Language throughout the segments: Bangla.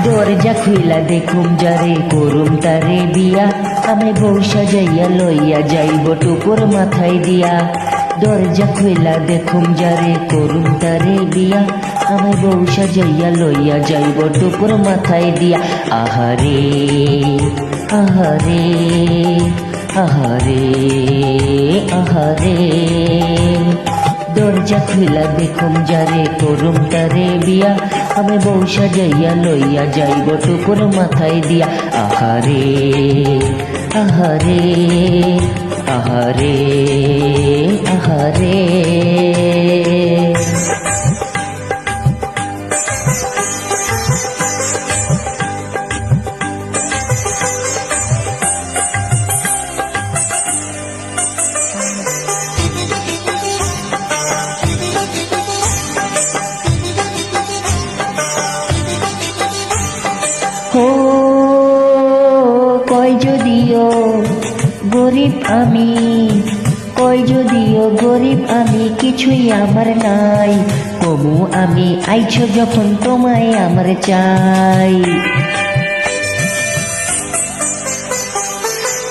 দরজা খুইলা দেখুম যারে করুম তারে বিয়া, আমায় বউ সাজাইয়া লইয়া যাইব টুকুর মাথায় দিয়া। দরজা খুইলা দেখুম যারে করুম তারে বিয়া, আমায় বউ সাজাইয়া লইয়া যাইব টুকুর মাথায় দিয়া। আহারে আহারে আহারে আহারে, দরজা খুইলা দেখুম যারে করুম তারে বিয়া, আমি বউ সাজাইয়া লইয়া যাইব টুকুর মাথায় দিয়া। আহারে আহারে আহারে আহারে। ও কয় যদিও গরিব আমি, কয় যদিও গরিব আমি, কিছুই আমার নাই, তবু আমি আইছ যখন তোমায় আমার চাই।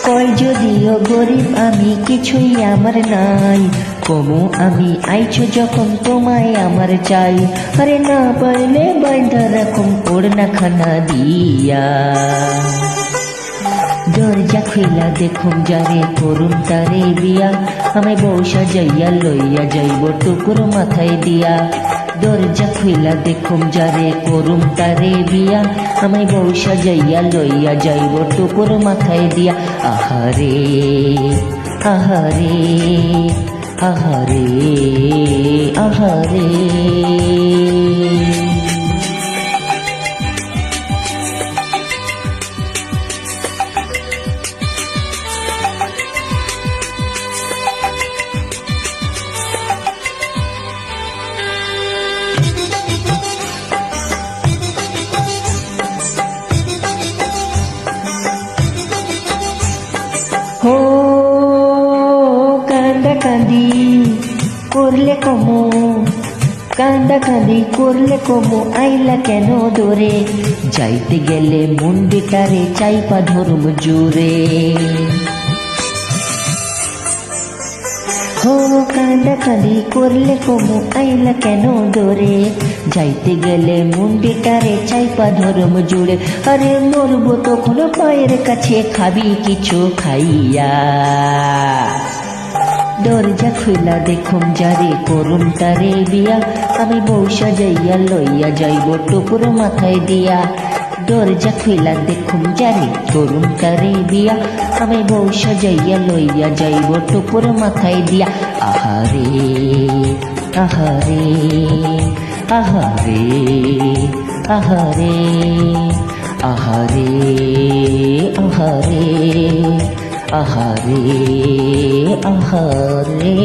কয় যদিও গরিব আমি, কিছুই আমার নাই, কমু আমি আইছ যখন তোমায় আমার চাই। আরে না পাইলে বাইন্ধা রাখুম ওড়না খানা দিয়া। দরজা খুইলা দেখুম যারে করুম তারে বিয়া, আমায় বউ সাজাইয়া লইয়া যাইব টুকুর মাথায় দিয়া। দরজা খুইলা দেখুম যারে করুম তারে বিয়া, আমায় বউ সাজাইয়া লইয়া যাইব টুকুর মাথায় দিয়া। আহারে আহারে আহারে আহারে। হো কান্দা কান্দি করলে কমো, কান্দা কান্দি করলে কমো, আইলা কেন দূরে, যাইতে গেলে মুন্ডিটারে চাইপা ধরুম জোরে। হো কান্দা কান্দি করলে কমো, আইলা কেন দূরে, যাইতে গেলে মুন্ডিটারে চাইপা ধরুম জোরে। আরে মরবো তখন পায়ের কাছে, খাবি কিছু খাইয়া। দরজা খুইলা দেখুম যারে করুম তারে বিয়া, আমি বউ সাজাইয়া লইয়া যাইব টুকুর মাথায় দিয়া। দরজা খুইলা দেখুম যারে করুম তারে বিয়া, আমি বউ সাজাইয়া লইয়া যাইব টুকুর মাথায় দিয়া। আহারে আহারে আহারে আহারে আহারে আহারে আহারে আহারে।